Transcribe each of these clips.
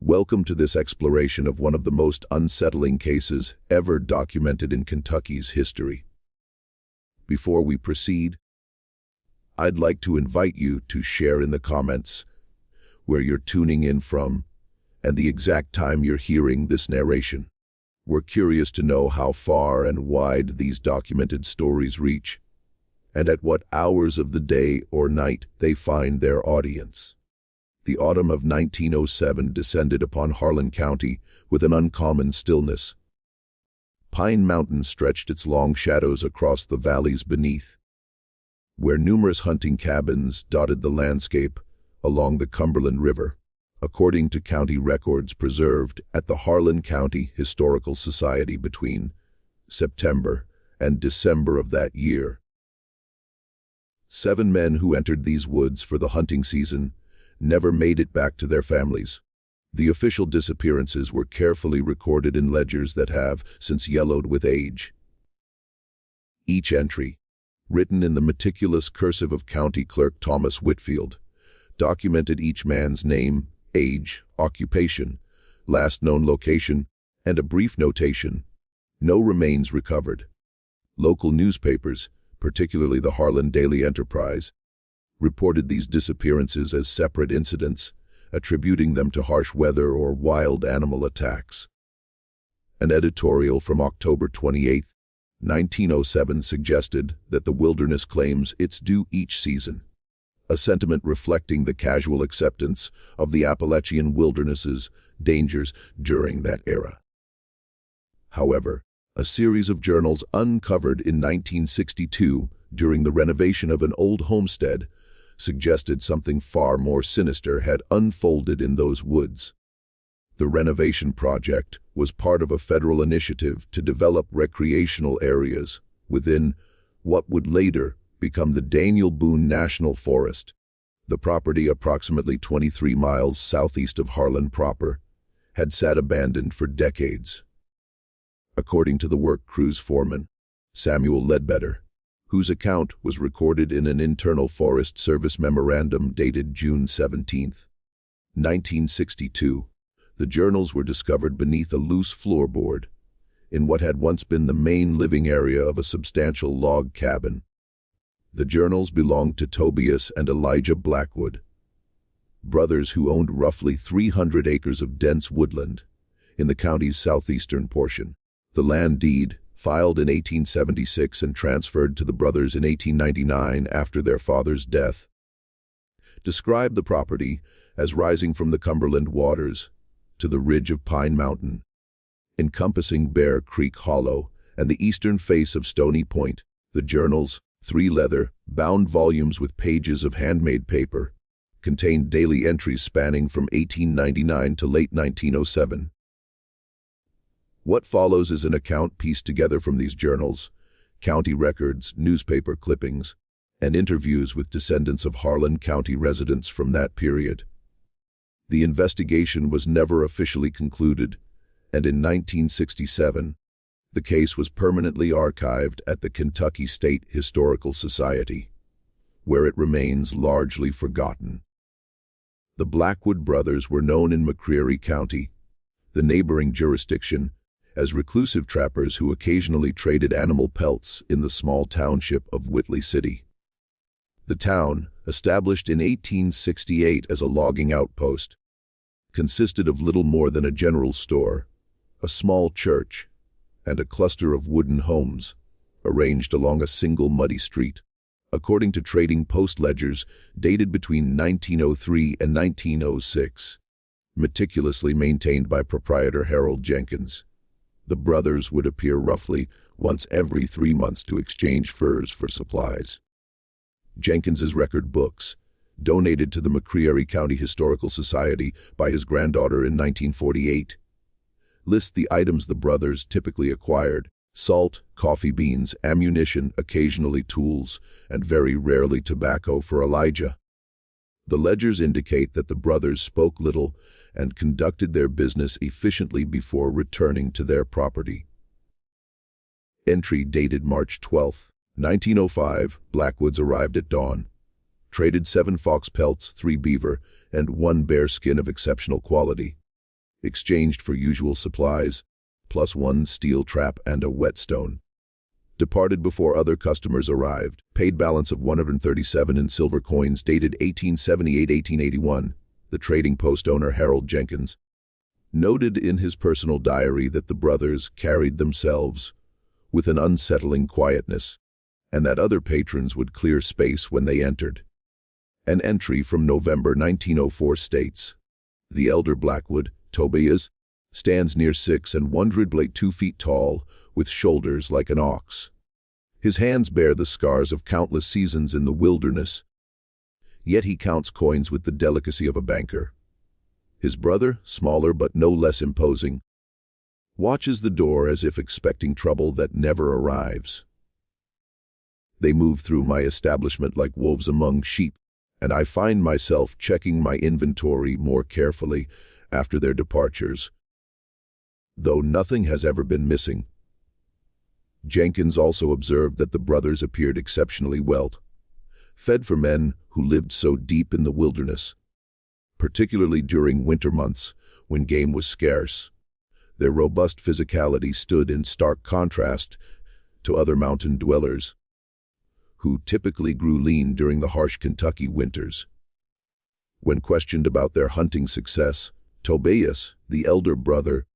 Welcome to this exploration of one of the most unsettling cases ever documented in Kentucky's history. Before we proceed, I'd like to invite you to share in the comments where you're tuning in from and the exact time you're hearing this narration. We're curious to know how far and wide these documented stories reach, and at what hours of the day or night they find their audience. The autumn of 1907 descended upon Harlan County with an uncommon stillness. Pine Mountain stretched its long shadows across the valleys beneath, where numerous hunting cabins dotted the landscape along the Cumberland River, according to county records preserved at the Harlan County Historical Society between September and December of that year. 7 men who entered these woods for the hunting season never made it back to their families. The official disappearances were carefully recorded in ledgers that have since yellowed with age. Each entry, written in the meticulous cursive of County Clerk Thomas Whitfield, documented each man's name, age, occupation, last known location, and a brief notation: no remains recovered. Local newspapers, particularly the Harlan Daily Enterprise, reported these disappearances as separate incidents, attributing them to harsh weather or wild animal attacks. An editorial from October 28, 1907 suggested that the wilderness claims its due each season, a sentiment reflecting the casual acceptance of the Appalachian wilderness's dangers during that era. However, a series of journals uncovered in 1962 during the renovation of an old homestead suggested something far more sinister had unfolded in those woods. The renovation project was part of a federal initiative to develop recreational areas within what would later become the Daniel Boone National Forest. The property, approximately 23 miles southeast of Harlan proper, had sat abandoned for decades. According to the work crew's foreman, Samuel Ledbetter, whose account was recorded in an internal Forest Service memorandum dated June 17, 1962, the journals were discovered beneath a loose floorboard in what had once been the main living area of a substantial log cabin. The journals belonged to Tobias and Elijah Blackwood, brothers who owned roughly 300 acres of dense woodland in the county's southeastern portion. The land deed, filed in 1876 and transferred to the brothers in 1899 after their father's death, described the property as rising from the Cumberland waters to the ridge of Pine Mountain, encompassing Bear Creek Hollow and the eastern face of Stony Point. The journals, 3 leather-bound volumes with pages of handmade paper, contained daily entries spanning from 1899 to late 1907. What follows is an account pieced together from these journals, county records, newspaper clippings, and interviews with descendants of Harlan County residents from that period. The investigation was never officially concluded, and in 1967, the case was permanently archived at the Kentucky State Historical Society, where it remains largely forgotten. The Blackwood brothers were known in McCreary County, the neighboring jurisdiction, as reclusive trappers who occasionally traded animal pelts in the small township of Whitley City. The town, established in 1868 as a logging outpost, consisted of little more than a general store, a small church, and a cluster of wooden homes arranged along a single muddy street. According to trading post ledgers dated between 1903 and 1906, meticulously maintained by proprietor Harold Jenkins, the brothers would appear roughly once every 3 months to exchange furs for supplies. Jenkins's record books, donated to the McCreary County Historical Society by his granddaughter in 1948, list the items the brothers typically acquired: salt, coffee beans, ammunition, occasionally tools, and very rarely tobacco for Elijah. The ledgers indicate that the brothers spoke little and conducted their business efficiently before returning to their property. Entry dated March 12, 1905, Blackwoods arrived at dawn, traded 7 fox pelts, 3 beaver, and 1 bear skin of exceptional quality. exchanged for usual supplies, plus one steel trap and a whetstone. Departed before other customers arrived. Paid balance of $137 in silver coins dated 1878-1881. The trading post owner Harold Jenkins noted in his personal diary that the brothers carried themselves with an unsettling quietness, and that other patrons would clear space when they entered. An entry from November 1904 states, "The elder Blackwood, Tobias, stands near 6 and 102 feet tall, with shoulders like an ox. His hands bear the scars of countless seasons in the wilderness, yet he counts coins with the delicacy of a banker. His brother, smaller but no less imposing, watches the door as if expecting trouble that never arrives. They move through my establishment like wolves among sheep, and I find myself checking my inventory more carefully after their departures, though nothing has ever been missing." Jenkins also observed that the brothers appeared exceptionally well fed for men who lived so deep in the wilderness, particularly during winter months when game was scarce. Their robust physicality stood in stark contrast to other mountain dwellers, who typically grew lean during the harsh Kentucky winters. When questioned about their hunting success, Tobias, the elder brother,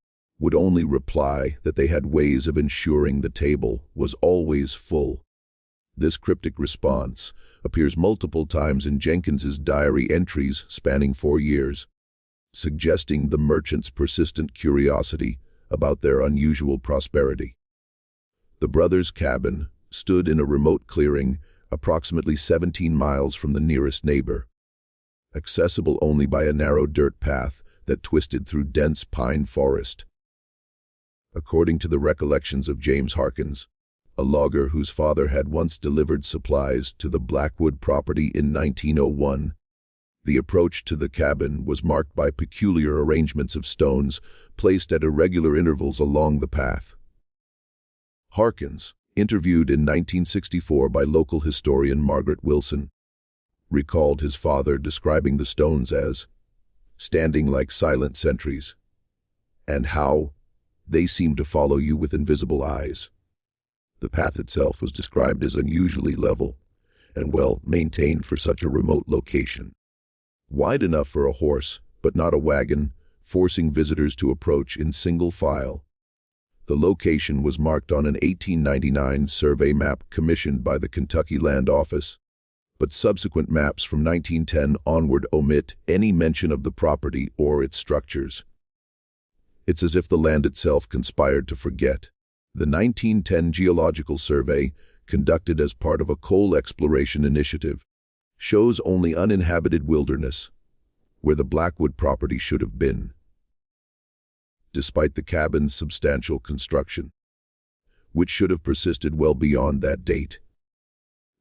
would only reply that they had ways of ensuring the table was always full. This cryptic response appears multiple times in Jenkins's diary entries spanning 4 years, suggesting the merchant's persistent curiosity about their unusual prosperity. The brothers' cabin stood in a remote clearing approximately 17 miles from the nearest neighbor, accessible only by a narrow dirt path that twisted through dense pine forest. According to the recollections of James Harkins, a logger whose father had once delivered supplies to the Blackwood property in 1901, the approach to the cabin was marked by peculiar arrangements of stones placed at irregular intervals along the path. Harkins, interviewed in 1964 by local historian Margaret Wilson, recalled his father describing the stones as standing like silent sentries, and how they seemed to follow you with invisible eyes. The path itself was described as unusually level and well maintained for such a remote location. Wide enough for a horse, but not a wagon, forcing visitors to approach in single file. The location was marked on an 1899 survey map commissioned by the Kentucky Land Office, but subsequent maps from 1910 onward omit any mention of the property or its structures. It's as if the land itself conspired to forget. The 1910 Geological Survey, conducted as part of a coal exploration initiative, shows only uninhabited wilderness, where the Blackwood property should have been, despite the cabin's substantial construction, which should have persisted well beyond that date.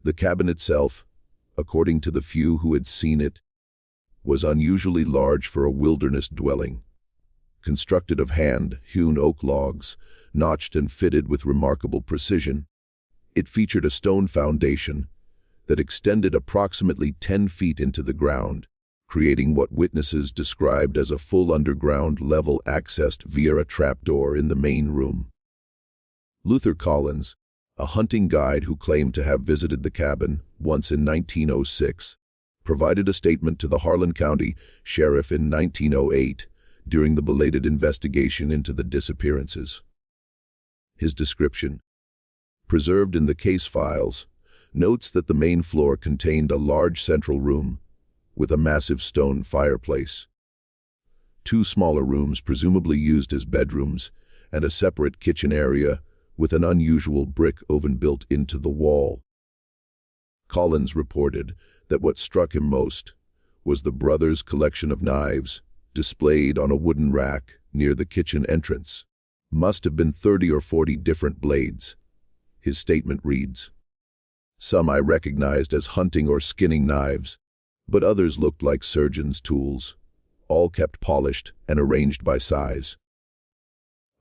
The cabin itself, according to the few who had seen it, was unusually large for a wilderness dwelling. Constructed of hand-hewn oak logs, notched and fitted with remarkable precision, it featured a stone foundation that extended approximately 10 feet into the ground, creating what witnesses described as a full underground level accessed via a trapdoor in the main room. Luther Collins, a hunting guide who claimed to have visited the cabin once in 1906, provided a statement to the Harlan County Sheriff in 1908 during the belated investigation into the disappearances. His description, preserved in the case files, notes that the main floor contained a large central room with a massive stone fireplace, 2 smaller rooms presumably used as bedrooms, and a separate kitchen area with an unusual brick oven built into the wall. Collins reported that what struck him most was the brothers' collection of knives displayed on a wooden rack near the kitchen entrance. Must have been 30 or 40 different blades. His statement reads, "Some I recognized as hunting or skinning knives, but others looked like surgeon's tools, all kept polished and arranged by size.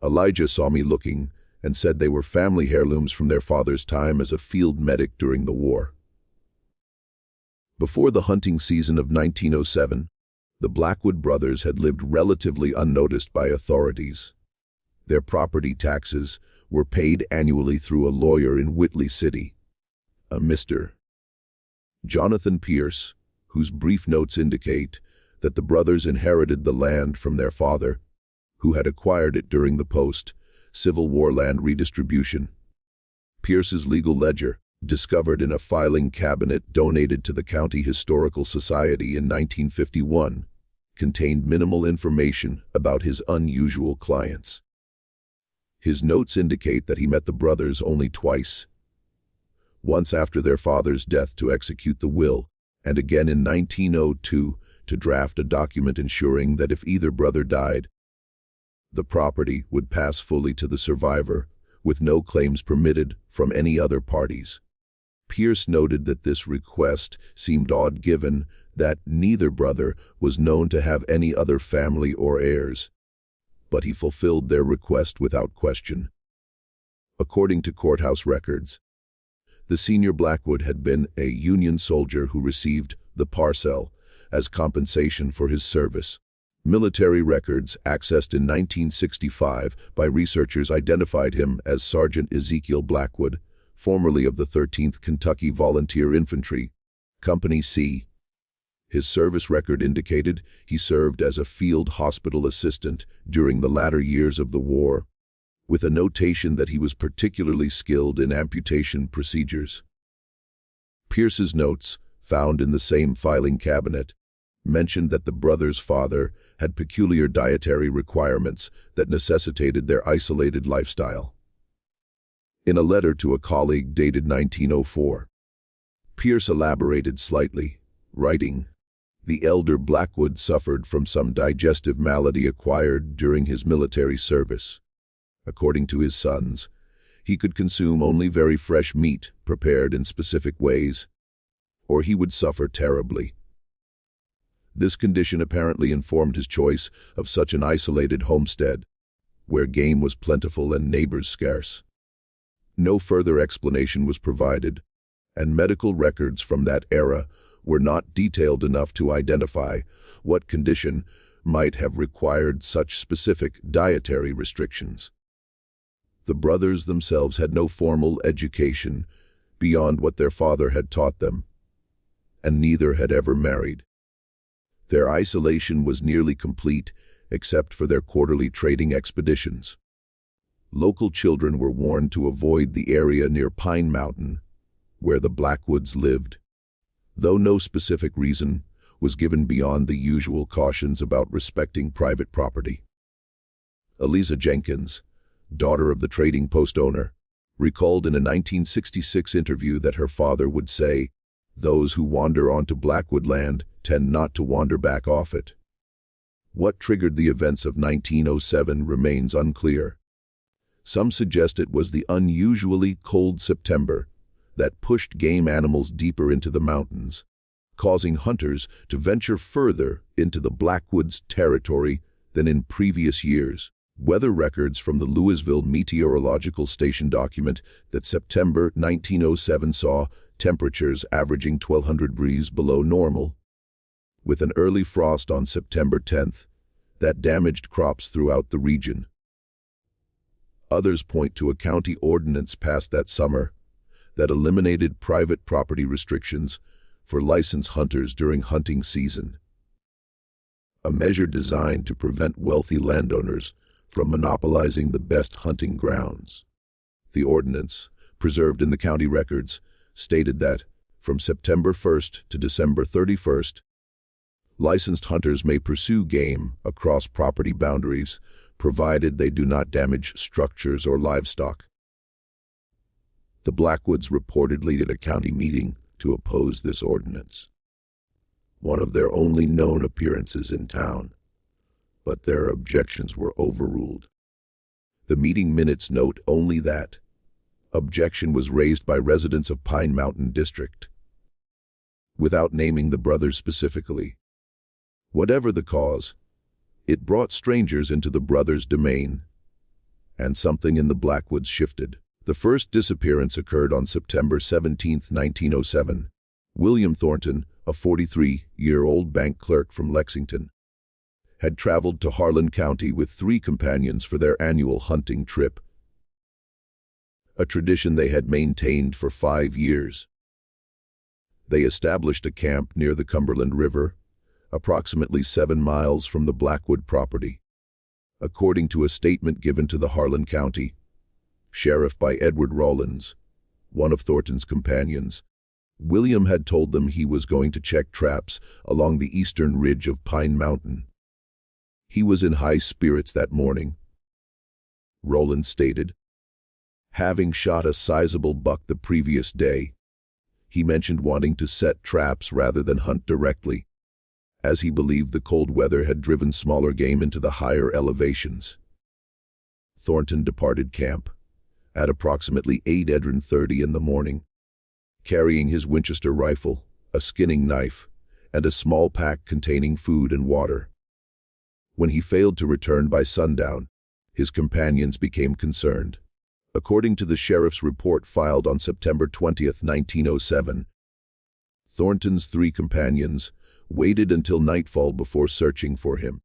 Elijah saw me looking and said they were family heirlooms from their father's time as a field medic during the war." Before the hunting season of 1907, The Blackwood brothers had lived relatively unnoticed by authorities. Their property taxes were paid annually through a lawyer in Whitley City, a Mr. Jonathan Pierce, whose brief notes indicate that the brothers inherited the land from their father, who had acquired it during the post-Civil War land redistribution. Pierce's legal ledger, discovered in a filing cabinet donated to the County Historical Society in 1951, contained minimal information about his unusual clients. His notes indicate that he met the brothers only twice, once after their father's death to execute the will, and again in 1902 to draft a document ensuring that if either brother died, the property would pass fully to the survivor, with no claims permitted from any other parties. Pierce noted that this request seemed odd given that neither brother was known to have any other family or heirs, but he fulfilled their request without question. According to courthouse records, the senior Blackwood had been a Union soldier who received the parcel as compensation for his service. Military records accessed in 1965 by researchers identified him as Sergeant Ezekiel Blackwood, formerly of the 13th Kentucky Volunteer Infantry, Company C. His service record indicated he served as a field hospital assistant during the latter years of the war, with a notation that he was particularly skilled in amputation procedures. Pierce's notes, found in the same filing cabinet, mentioned that the brothers' father had peculiar dietary requirements that necessitated their isolated lifestyle. In a letter to a colleague dated 1904, Pierce elaborated slightly, writing, "The elder Blackwood suffered from some digestive malady acquired during his military service. According to his sons, he could consume only very fresh meat prepared in specific ways, or he would suffer terribly." This condition apparently informed his choice of such an isolated homestead, where game was plentiful and neighbors scarce. No further explanation was provided, and medical records from that era were not detailed enough to identify what condition might have required such specific dietary restrictions. The brothers themselves had no formal education beyond what their father had taught them, and neither had ever married. Their isolation was nearly complete, except for their quarterly trading expeditions. Local children were warned to avoid the area near Pine Mountain, where the Blackwoods lived, though no specific reason was given beyond the usual cautions about respecting private property. Eliza Jenkins, daughter of the trading post owner, recalled in a 1966 interview that her father would say, "Those who wander onto Blackwood land tend not to wander back off it." What triggered the events of 1907 remains unclear. Some suggest it was the unusually cold September that pushed game animals deeper into the mountains, causing hunters to venture further into the Blackwoods territory than in previous years. Weather records from the Louisville Meteorological Station document that September 1907 saw temperatures averaging 1,200 degrees below normal, with an early frost on September 10th that damaged crops throughout the region. Others point to a county ordinance passed that summer that eliminated private property restrictions for licensed hunters during hunting season, a measure designed to prevent wealthy landowners from monopolizing the best hunting grounds. The ordinance, preserved in the county records, stated that, from September 1st to December 31st, licensed hunters may pursue game across property boundaries, provided they do not damage structures or livestock. The Blackwoods reportedly at a county meeting to oppose this ordinance, one of their only known appearances in town, but their objections were overruled. The meeting minutes note only that objection was raised by residents of Pine Mountain District, without naming the brothers specifically. Whatever the cause, it brought strangers into the brothers' domain, and something in the Blackwoods shifted. The first disappearance occurred on September 17, 1907, William Thornton, a 43-year-old bank clerk from Lexington, had traveled to Harlan County with 3 companions for their annual hunting trip, a tradition they had maintained for 5 years. They established a camp near the Cumberland River, approximately 7 miles from the Blackwood property. According to a statement given to the Harlan County Sheriff by Edward Rawlins, one of Thornton's companions, William had told them he was going to check traps along the eastern ridge of Pine Mountain. He was in high spirits that morning. Rawlins stated, having shot a sizable buck the previous day, he mentioned wanting to set traps rather than hunt directly, as he believed the cold weather had driven smaller game into the higher elevations. Thornton departed camp at approximately 8:30 in the morning, carrying his Winchester rifle, a skinning knife, and a small pack containing food and water. When he failed to return by sundown, his companions became concerned. According to the sheriff's report filed on September 20, 1907, Thornton's 3 companions waited until nightfall before searching for him.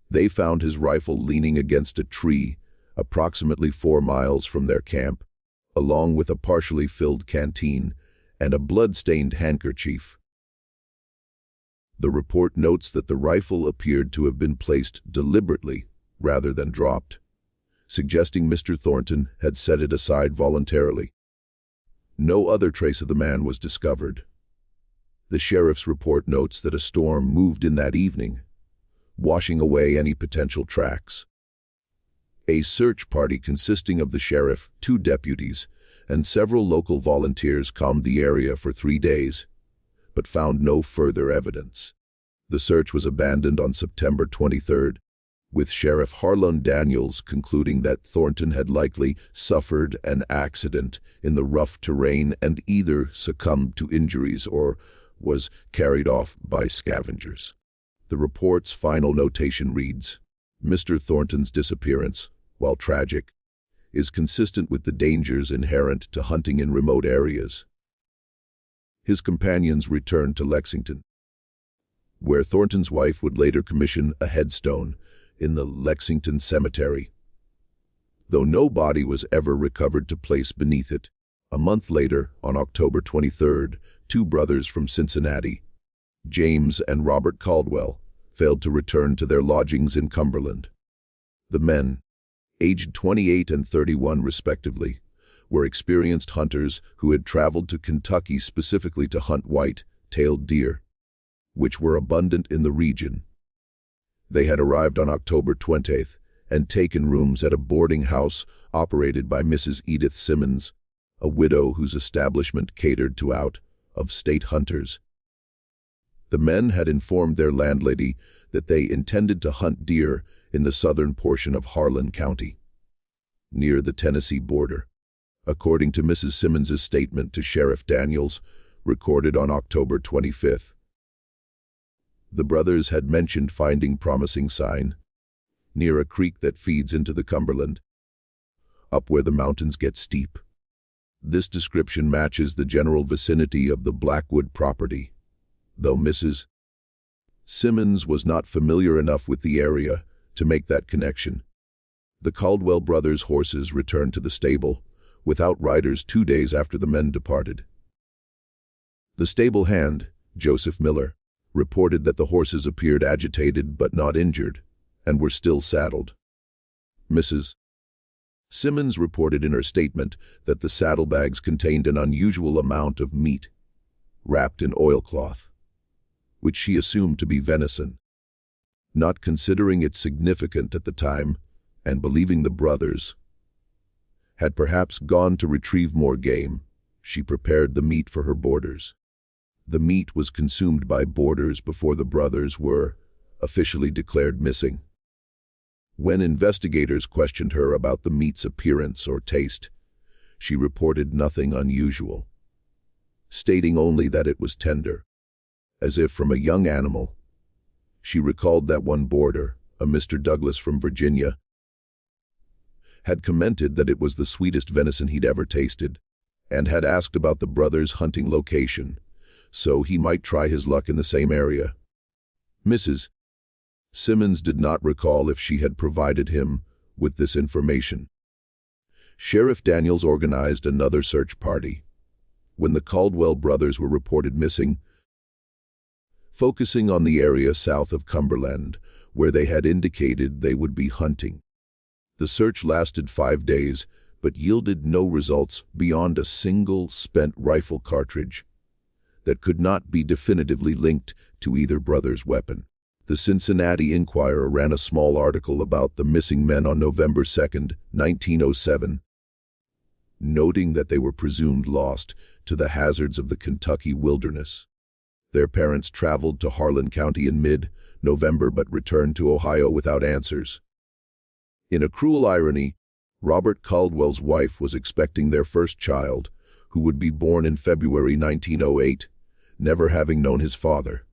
They found his rifle leaning against a tree approximately 4 miles from their camp, along with a partially filled canteen and a blood-stained handkerchief. The report notes that the rifle appeared to have been placed deliberately rather than dropped, suggesting Mr. Thornton had set it aside voluntarily. No other trace of the man was discovered. The sheriff's report notes that a storm moved in that evening, washing away any potential tracks. A search party consisting of the sheriff, 2 deputies, and several local volunteers combed the area for 3 days, but found no further evidence. The search was abandoned on September 23rd, with Sheriff Harlan Daniels concluding that Thornton had likely suffered an accident in the rough terrain and either succumbed to injuries or was carried off by scavengers. The report's final notation reads, Mr. Thornton's disappearance, while tragic, is consistent with the dangers inherent to hunting in remote areas. His companions returned to Lexington, where Thornton's wife would later commission a headstone in the Lexington Cemetery. Though no body was ever recovered to place beneath it, a month later, on October 23rd, 2 brothers from Cincinnati, James and Robert Caldwell, failed to return to their lodgings in Cumberland. The men, aged 28 and 31 respectively, were experienced hunters who had traveled to Kentucky specifically to hunt white-tailed deer, which were abundant in the region. They had arrived on October 20th and taken rooms at a boarding house operated by Mrs. Edith Simmons, a widow whose establishment catered to out-of-state hunters. The men had informed their landlady that they intended to hunt deer in the southern portion of Harlan County, near the Tennessee border. According to Mrs. Simmons's statement to Sheriff Daniels, recorded on October 25th, the brothers had mentioned finding promising sign near a creek that feeds into the Cumberland, up where the mountains get steep. This description matches the general vicinity of the Blackwood property, though Mrs. Simmons was not familiar enough with the area to make that connection. The Caldwell brothers' horses returned to the stable without riders 2 days after the men departed. The stable hand, Joseph Miller, reported that the horses appeared agitated but not injured, and were still saddled. Mrs. Simmons reported in her statement that the saddlebags contained an unusual amount of meat, wrapped in oilcloth, which she assumed to be venison. Not considering it significant at the time, and believing the brothers had perhaps gone to retrieve more game, she prepared the meat for her boarders. The meat was consumed by boarders before the brothers were officially declared missing. When investigators questioned her about the meat's appearance or taste, she reported nothing unusual, stating only that it was tender, as if from a young animal. She recalled that one boarder, a Mr. Douglas from Virginia, had commented that it was the sweetest venison he'd ever tasted, and had asked about the brothers' hunting location, so he might try his luck in the same area. Mrs. Simmons did not recall if she had provided him with this information. Sheriff Daniels organized another search party when the Caldwell brothers were reported missing, focusing on the area south of Cumberland, where they had indicated they would be hunting. The search lasted 5 days, but yielded no results beyond a single spent rifle cartridge that could not be definitively linked to either brother's weapon. The Cincinnati Enquirer ran a small article about the missing men on November 2, 1907, noting that they were presumed lost to the hazards of the Kentucky wilderness. Their parents traveled to Harlan County in mid-November but returned to Ohio without answers. In a cruel irony, Robert Caldwell's wife was expecting their first child, who would be born in February 1908, never having known his father.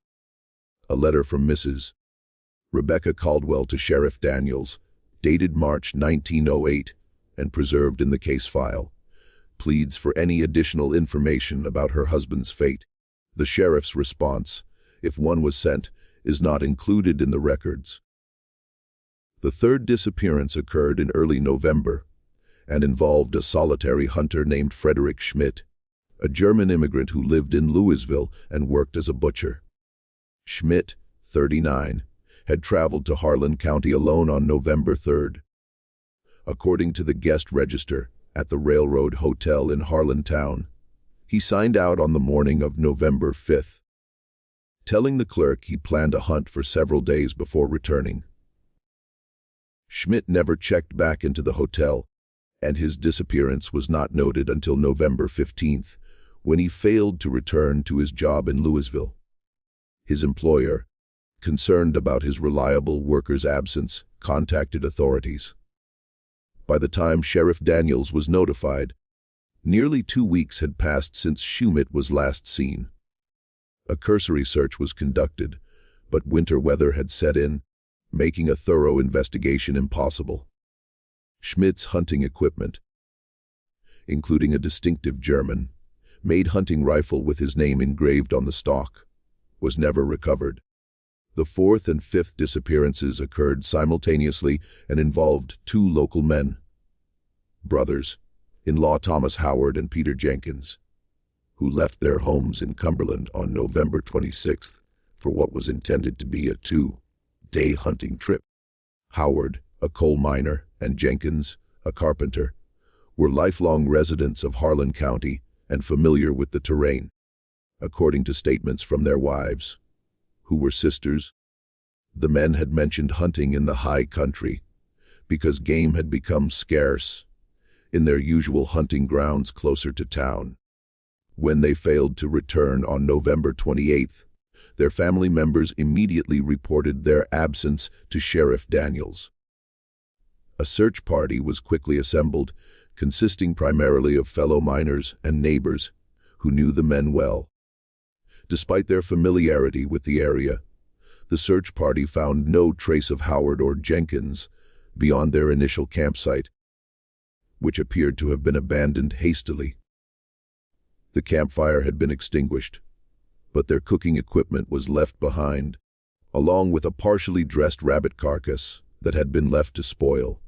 A letter from Mrs. Rebecca Caldwell to Sheriff Daniels, dated March 1908 and preserved in the case file, pleads for any additional information about her husband's fate. The sheriff's response, if one was sent, is not included in the records. The third disappearance occurred in early November and involved a solitary hunter named Frederick Schmidt, a German immigrant who lived in Louisville and worked as a butcher. Schmidt, 39, had traveled to Harlan County alone on November 3rd. According to the guest register at the Railroad Hotel in Harlantown, he signed out on the morning of November 5th, telling the clerk he planned a hunt for several days before returning. Schmidt never checked back into the hotel, and his disappearance was not noted until November 15th, when he failed to return to his job in Louisville. His employer, concerned about his reliable worker's absence, contacted authorities. By the time Sheriff Daniels was notified, nearly 2 weeks had passed since Schmidt was last seen. A cursory search was conducted, but winter weather had set in, making a thorough investigation impossible. Schmidt's hunting equipment, including a distinctive German-made hunting rifle with his name engraved on the stock, was never recovered. The fourth and fifth disappearances occurred simultaneously and involved 2 local men, brothers-in-law Thomas Howard and Peter Jenkins, who left their homes in Cumberland on November 26th for what was intended to be a 2-day hunting trip. Howard, a coal miner, and Jenkins, a carpenter, were lifelong residents of Harlan County and familiar with the terrain. According to statements from their wives, who were sisters, the men had mentioned hunting in the high country because game had become scarce in their usual hunting grounds closer to town. When they failed to return on November 28th, their family members immediately reported their absence to Sheriff Daniels. A search party was quickly assembled, consisting primarily of fellow miners and neighbors who knew the men well. Despite their familiarity with the area, the search party found no trace of Howard or Jenkins beyond their initial campsite, which appeared to have been abandoned hastily. The campfire had been extinguished, but their cooking equipment was left behind, along with a partially dressed rabbit carcass that had been left to spoil.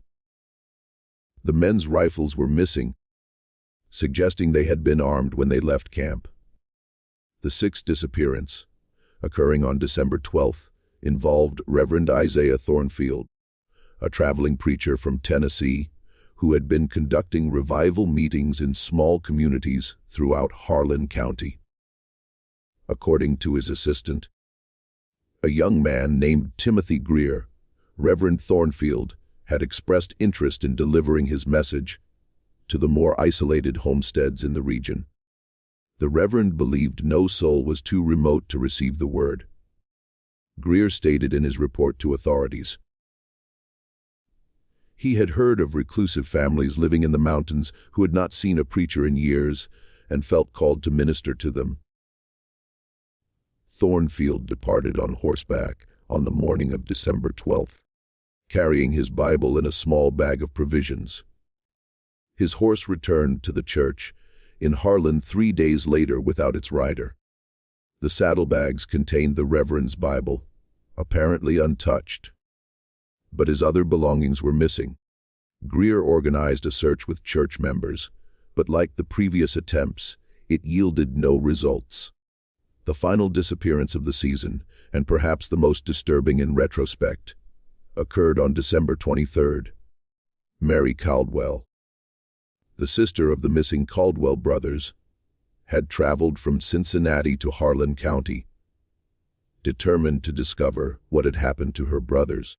The men's rifles were missing, suggesting they had been armed when they left camp. The sixth disappearance, occurring on December 12th, involved Reverend Isaiah Thornfield, a traveling preacher from Tennessee who had been conducting revival meetings in small communities throughout Harlan County. According to his assistant, a young man named Timothy Greer, Reverend Thornfield had expressed interest in delivering his message to the more isolated homesteads in the region. The Reverend believed no soul was too remote to receive the word. Greer stated in his report to authorities, he had heard of reclusive families living in the mountains who had not seen a preacher in years and felt called to minister to them. Thornfield departed on horseback on the morning of December 12th, carrying his Bible and a small bag of provisions. His horse returned to the church in Harlan 3 days later without its rider. The saddlebags contained the Reverend's Bible, apparently untouched. But his other belongings were missing. Greer organized a search with church members, but like the previous attempts, it yielded no results. The final disappearance of the season, and perhaps the most disturbing in retrospect, occurred on December 23rd. Mary Caldwell, the sister of the missing Caldwell brothers, had traveled from Cincinnati to Harlan County, determined to discover what had happened to her brothers.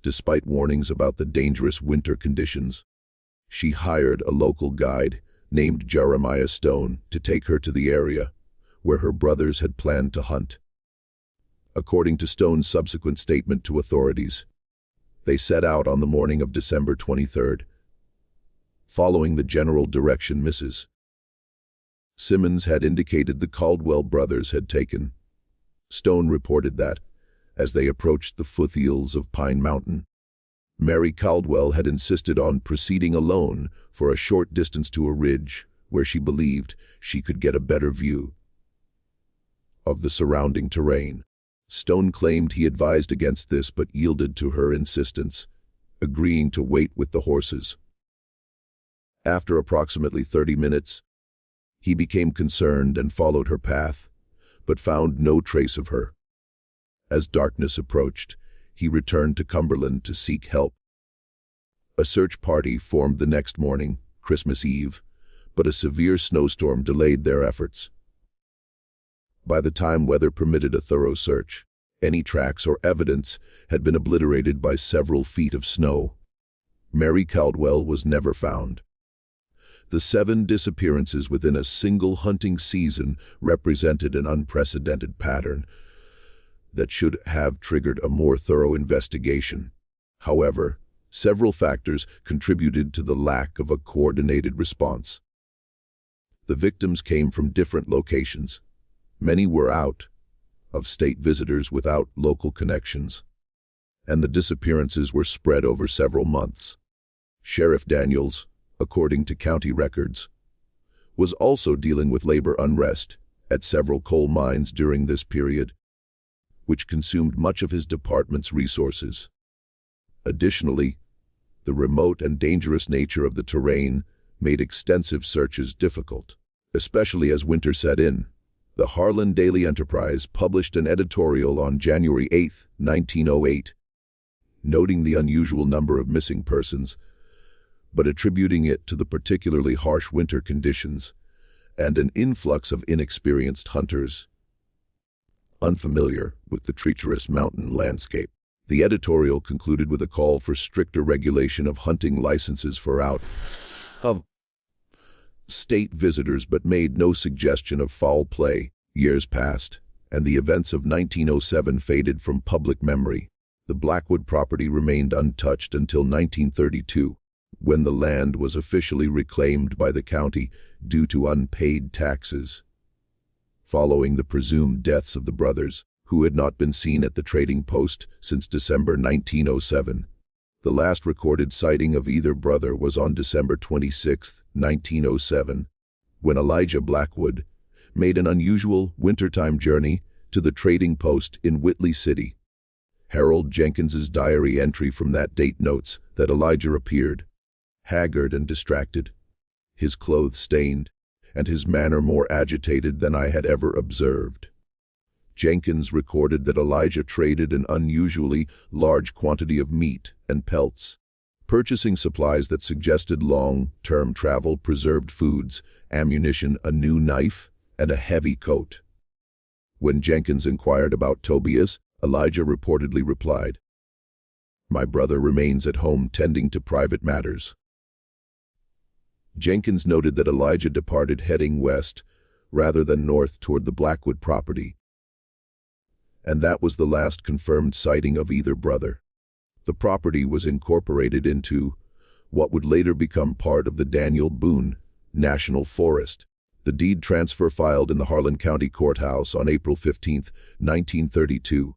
Despite warnings about the dangerous winter conditions, she hired a local guide named Jeremiah Stone to take her to the area where her brothers had planned to hunt. According to Stone's subsequent statement to authorities, they set out on the morning of December 23rd, following the general direction Mrs. Simmons had indicated the Caldwell brothers had taken. Stone reported that, as they approached the foothills of Pine Mountain, Mary Caldwell had insisted on proceeding alone for a short distance to a ridge where she believed she could get a better view of the surrounding terrain. Stone claimed he advised against this but yielded to her insistence, agreeing to wait with the horses. After approximately 30 minutes, he became concerned and followed her path, but found no trace of her. As darkness approached, he returned to Cumberland to seek help. A search party formed the next morning, Christmas Eve, but a severe snowstorm delayed their efforts. By the time weather permitted a thorough search, any tracks or evidence had been obliterated by several feet of snow. Mary Caldwell was never found. The 7 disappearances within a single hunting season represented an unprecedented pattern that should have triggered a more thorough investigation. However, several factors contributed to the lack of a coordinated response. The victims came from different locations. Many were out-of-state visitors without local connections, and the disappearances were spread over several months. Sheriff Daniels, according to county records, was also dealing with labor unrest at several coal mines during this period, which consumed much of his department's resources. Additionally, the remote and dangerous nature of the terrain made extensive searches difficult, especially as winter set in. The Harlan Daily Enterprise published an editorial on January 8, 1908, noting the unusual number of missing persons, but attributing it to the particularly harsh winter conditions and an influx of inexperienced hunters unfamiliar with the treacherous mountain landscape. The editorial concluded with a call for stricter regulation of hunting licenses for out-of-state visitors, but made no suggestion of foul play. Years passed, and the events of 1907 faded from public memory. The Blackwood property remained untouched until 1932, when the land was officially reclaimed by the county due to unpaid taxes. Following the presumed deaths of the brothers, who had not been seen at the trading post since December 1907, the last recorded sighting of either brother was on December 26, 1907, when Elijah Blackwood made an unusual wintertime journey to the trading post in Whitley City. Harold Jenkins's diary entry from that date notes that Elijah appeared haggard and distracted, his clothes stained, and his manner more agitated than I had ever observed. Jenkins recorded that Elijah traded an unusually large quantity of meat and pelts, purchasing supplies that suggested long-term travel, preserved foods, ammunition, a new knife, and a heavy coat. When Jenkins inquired about Tobias, Elijah reportedly replied, "My brother remains at home tending to private matters." Jenkins noted that Elijah departed heading west rather than north toward the Blackwood property, and that was the last confirmed sighting of either brother. The property was incorporated into what would later become part of the Daniel Boone National Forest. The deed transfer filed in the Harlan County Courthouse on April 15, 1932,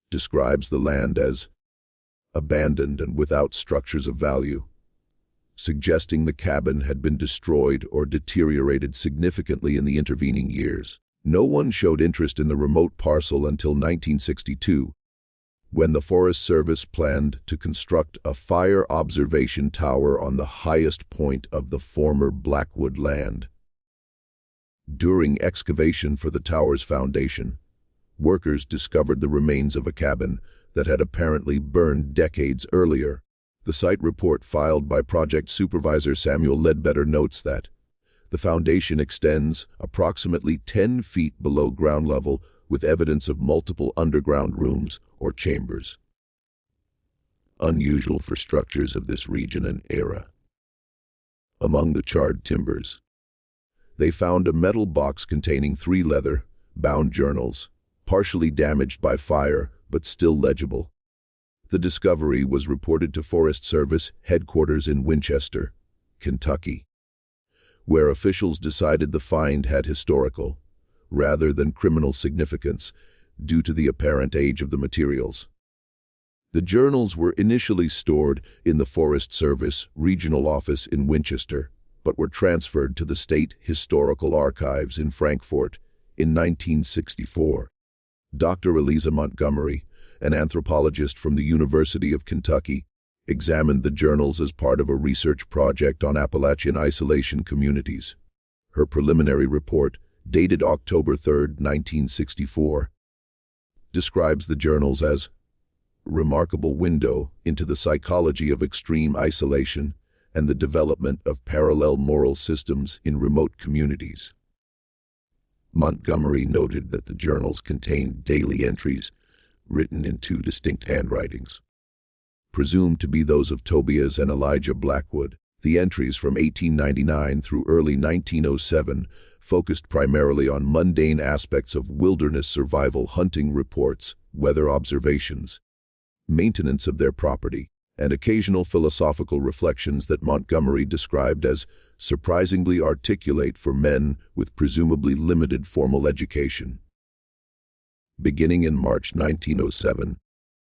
describes the land as abandoned and without structures of value, suggesting the cabin had been destroyed or deteriorated significantly in the intervening years. No one showed interest in the remote parcel until 1962, when the Forest Service planned to construct a fire observation tower on the highest point of the former Blackwood land. During excavation for the tower's foundation, workers discovered the remains of a cabin that had apparently burned decades earlier. The site report filed by project supervisor Samuel Ledbetter notes that the foundation extends approximately 10 feet below ground level with evidence of multiple underground rooms or chambers. Unusual for structures of this region and era. Among the charred timbers, they found a metal box containing 3 leather-bound journals, partially damaged by fire but still legible. The discovery was reported to Forest Service headquarters in Winchester, Kentucky, where officials decided the find had historical, rather than criminal significance, due to the apparent age of the materials. The journals were initially stored in the Forest Service regional office in Winchester, but were transferred to the State Historical Archives in Frankfort in 1964. Dr. Eliza Montgomery, an anthropologist from the University of Kentucky, examined the journals as part of a research project on Appalachian isolation communities. Her preliminary report, dated October 3, 1964, describes the journals as a remarkable window into the psychology of extreme isolation and the development of parallel moral systems in remote communities. Montgomery noted that the journals contained daily entries written in 2 distinct handwritings, presumed to be those of Tobias and Elijah Blackwood. The entries from 1899 through early 1907 focused primarily on mundane aspects of wilderness survival, hunting reports, weather observations, maintenance of their property, and occasional philosophical reflections that Montgomery described as surprisingly articulate for men with presumably limited formal education. Beginning in March 1907,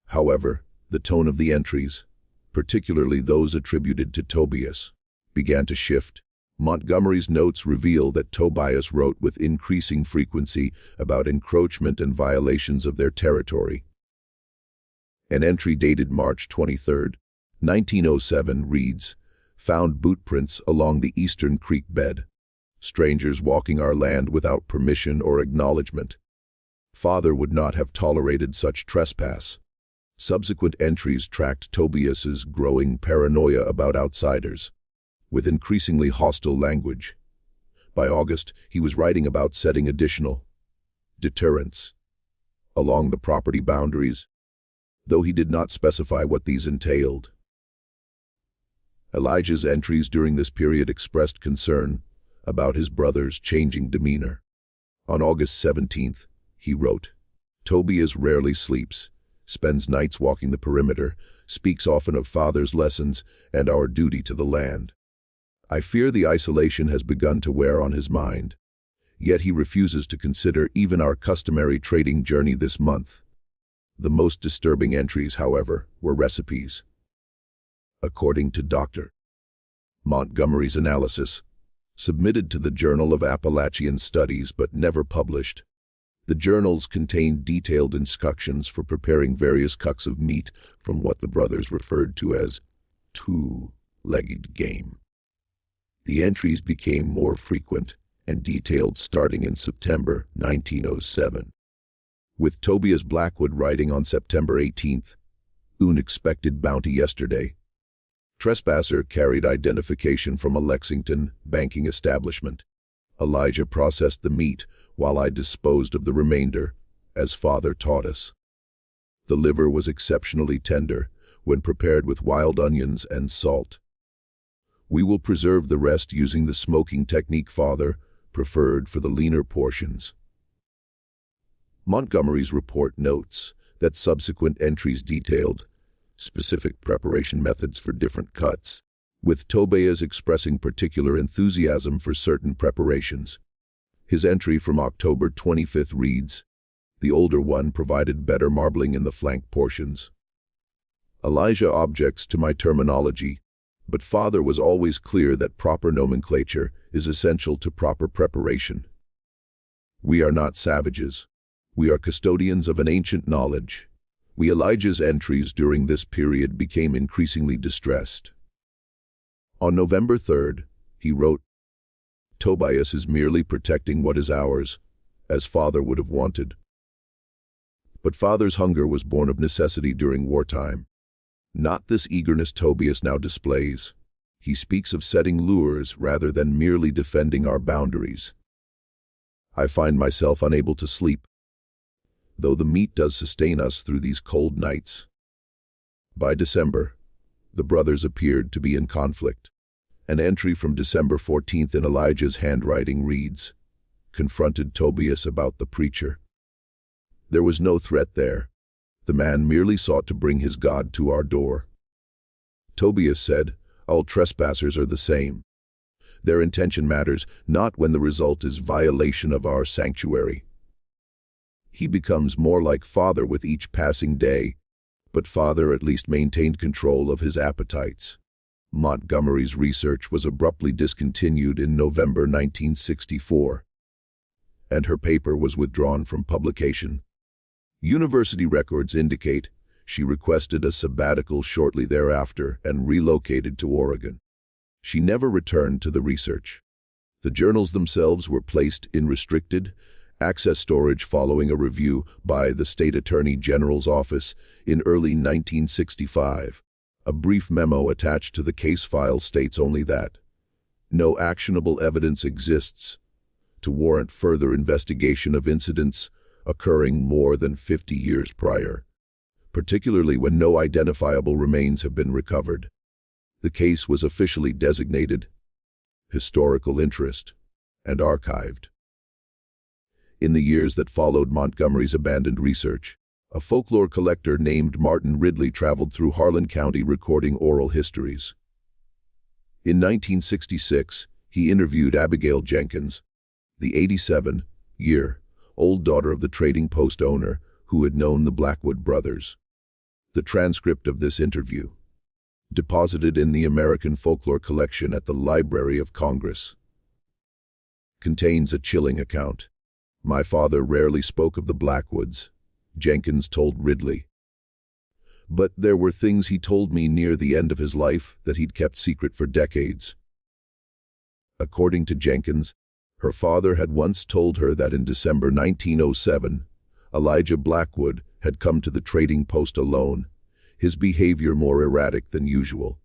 however, the tone of the entries, particularly those attributed to Tobias, began to shift. Montgomery's notes reveal that Tobias wrote with increasing frequency about encroachment and violations of their territory. An entry dated March 23, 1907 reads, "Found boot prints along the eastern creek bed. Strangers walking our land without permission or acknowledgement. Father would not have tolerated such trespass." Subsequent entries tracked Tobias's growing paranoia about outsiders, with increasingly hostile language. By August, he was writing about setting additional deterrents along the property boundaries, though he did not specify what these entailed. Elijah's entries during this period expressed concern about his brother's changing demeanor. On August 17th, he wrote, "Tobias rarely sleeps, spends nights walking the perimeter, speaks often of father's lessons and our duty to the land. I fear the isolation has begun to wear on his mind, yet he refuses to consider even our customary trading journey this month." The most disturbing entries, however, were recipes. According to Dr. Montgomery's analysis, submitted to the Journal of Appalachian Studies but never published, the journals contained detailed instructions for preparing various cuts of meat from what the brothers referred to as two-legged game. The entries became more frequent and detailed starting in September 1907. With Tobias Blackwood writing on September 18th, "Unexpected bounty yesterday. Trespasser carried identification from a Lexington banking establishment. Elijah processed the meat while I disposed of the remainder, as father taught us. The liver was exceptionally tender when prepared with wild onions and salt. We will preserve the rest using the smoking technique father preferred for the leaner portions." Montgomery's report notes that subsequent entries detailed specific preparation methods for different cuts, with Tobias expressing particular enthusiasm for certain preparations. His entry from October 25th reads, "The older one provided better marbling in the flank portions. Elijah objects to my terminology, but father was always clear that proper nomenclature is essential to proper preparation. We are not savages. We are custodians of an ancient knowledge. Elijah's entries during this period became increasingly distressed. On November 3rd, he wrote, "Tobias is merely protecting what is ours, as father would have wanted." But father's hunger was born of necessity during wartime. Not this eagerness Tobias now displays. He speaks of setting lures rather than merely defending our boundaries. "I find myself unable to sleep, though the meat does sustain us through these cold nights." By December, the brothers appeared to be in conflict. An entry from December 14th in Elijah's handwriting reads, "Confronted Tobias about the preacher." There was no threat there. The man merely sought to bring his God to our door. Tobias said, "All trespassers are the same. Their intention matters not when the result is violation of our sanctuary." He becomes more like father with each passing day, but father at least maintained control of his appetites. Montgomery's research was abruptly discontinued in November 1964, and her paper was withdrawn from publication. University records indicate she requested a sabbatical shortly thereafter and relocated to Oregon. She never returned to the research. The journals themselves were placed in restricted access storage following a review by the State Attorney General's office in early 1965. A brief memo attached to the case file states only that no actionable evidence exists to warrant further investigation of incidents occurring more than 50 years prior, particularly when no identifiable remains have been recovered. The case was officially designated historical interest and archived. In the years that followed Montgomery's abandoned research, a folklore collector named Martin Ridley traveled through Harlan County recording oral histories. In 1966, he interviewed Abigail Jenkins, the 87-year-old daughter of the trading post owner who had known the Blackwood brothers. The transcript of this interview, deposited in the American Folklore Collection at the Library of Congress, contains a chilling account. "My father rarely spoke of the Blackwoods," Jenkins told Ridley. "But there were things he told me near the end of his life that he'd kept secret for decades." According to Jenkins, her father had once told her that in December 1907, Elijah Blackwood had come to the trading post alone, his behavior more erratic than usual.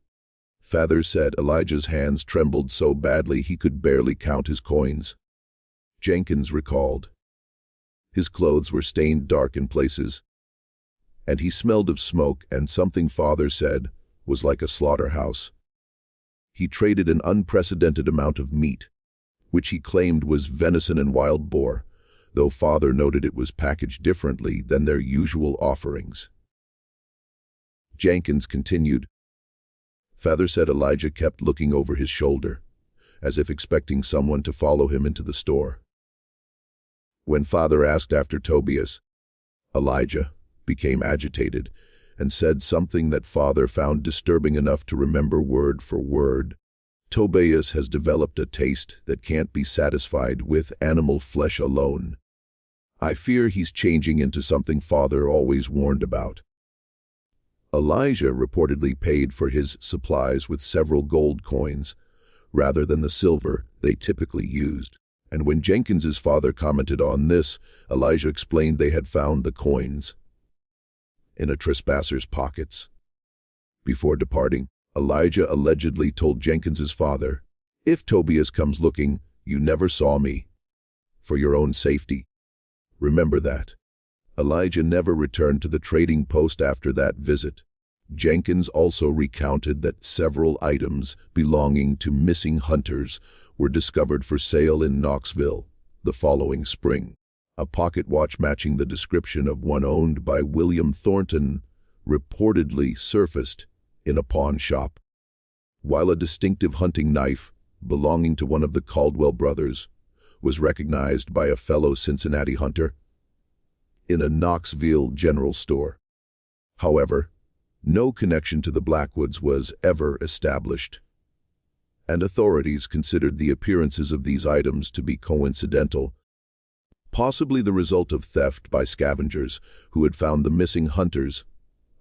Father said Elijah's hands trembled so badly he could barely count his coins. Jenkins recalled, "His clothes were stained dark in places, and he smelled of smoke and something father said was like a slaughterhouse. He traded an unprecedented amount of meat, which he claimed was venison and wild boar, though father noted it was packaged differently than their usual offerings." Jenkins continued, "Father said Elijah kept looking over his shoulder, as if expecting someone to follow him into the store. When father asked after Tobias, Elijah became agitated and said something that father found disturbing enough to remember word for word. Tobias has developed a taste that can't be satisfied with animal flesh alone. I fear he's changing into something father always warned about." Elijah reportedly paid for his supplies with several gold coins, rather than the silver they typically used. And when Jenkins's father commented on this, Elijah explained they had found the coins in a trespasser's pockets. Before departing, Elijah allegedly told Jenkins's father, "If Tobias comes looking, you never saw me. For your own safety, remember that." Elijah never returned to the trading post after that visit. Jenkins also recounted that several items belonging to missing hunters were discovered for sale in Knoxville the following spring. A pocket watch matching the description of one owned by William Thornton reportedly surfaced in a pawn shop, while a distinctive hunting knife belonging to one of the Caldwell brothers was recognized by a fellow Cincinnati hunter in a Knoxville general store. However, no connection to the Blackwoods was ever established, and authorities considered the appearances of these items to be coincidental. possibly the result of theft by scavengers who had found the missing hunters'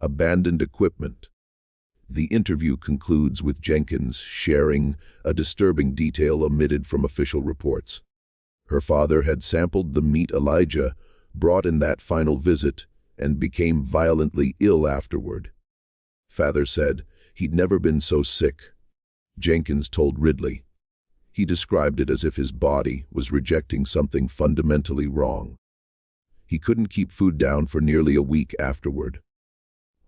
abandoned equipment. The interview concludes with Jenkins sharing a disturbing detail omitted from official reports. Her father had sampled the meat Elijah brought in that final visit and became violently ill afterward. Father said he'd never been so sick. Jenkins told Ridley. He described it as if his body was rejecting something fundamentally wrong. He couldn't keep food down for nearly a week afterward.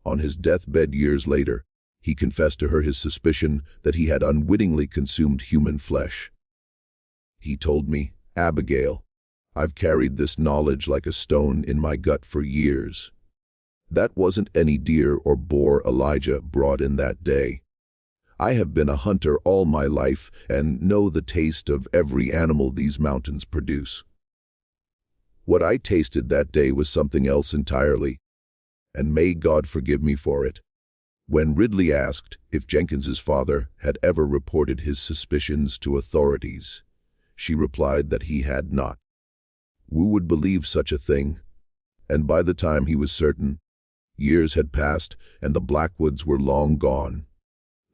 On his deathbed years later, he confessed to her his suspicion that he had unwittingly consumed human flesh. He told me, "Abigail, I've carried this knowledge like a stone in my gut for years. That wasn't any deer or boar Elijah brought in that day. I have been a hunter all my life and know the taste of every animal these mountains produce. What I tasted that day was something else entirely, and may God forgive me for it." When Ridley asked if Jenkins's father had ever reported his suspicions to authorities, she replied that he had not. Who would believe such a thing? And by the time he was certain, years had passed and the Blackwoods were long gone.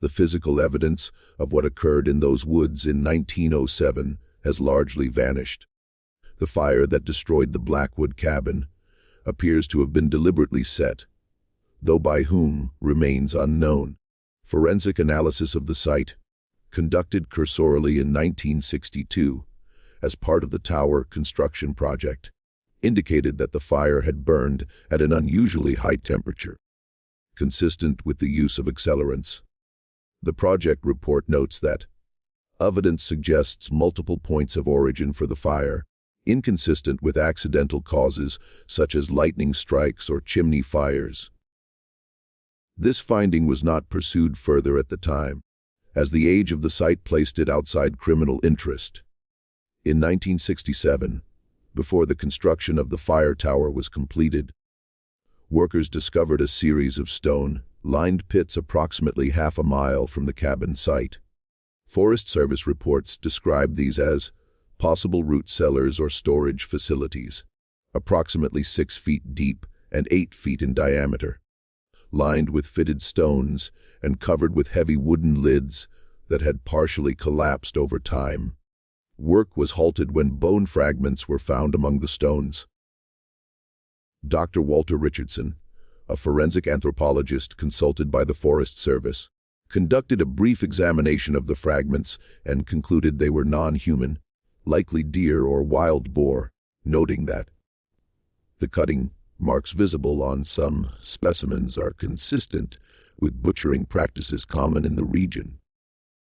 The physical evidence of what occurred in those woods in 1907 has largely vanished. The fire that destroyed the Blackwood cabin appears to have been deliberately set, though by whom remains unknown. Forensic analysis of the site, conducted cursorily in 1962 as part of the tower construction project, indicated that the fire had burned at an unusually high temperature, consistent with the use of accelerants. The project report notes that evidence suggests multiple points of origin for the fire, inconsistent with accidental causes such as lightning strikes or chimney fires. This finding was not pursued further at the time, as the age of the site placed it outside criminal interest. In 1967, before the construction of the fire tower was completed, workers discovered a series of stone-lined pits approximately half a mile from the cabin site. Forest Service reports described these as possible root cellars or storage facilities, approximately 6 feet deep and 8 feet in diameter, lined with fitted stones and covered with heavy wooden lids that had partially collapsed over time. Work was halted when bone fragments were found among the stones. Dr. Walter Richardson, a forensic anthropologist consulted by the Forest Service, conducted a brief examination of the fragments and concluded they were non-human, likely deer or wild boar, noting that the cutting marks visible on some specimens are consistent with butchering practices common in the region.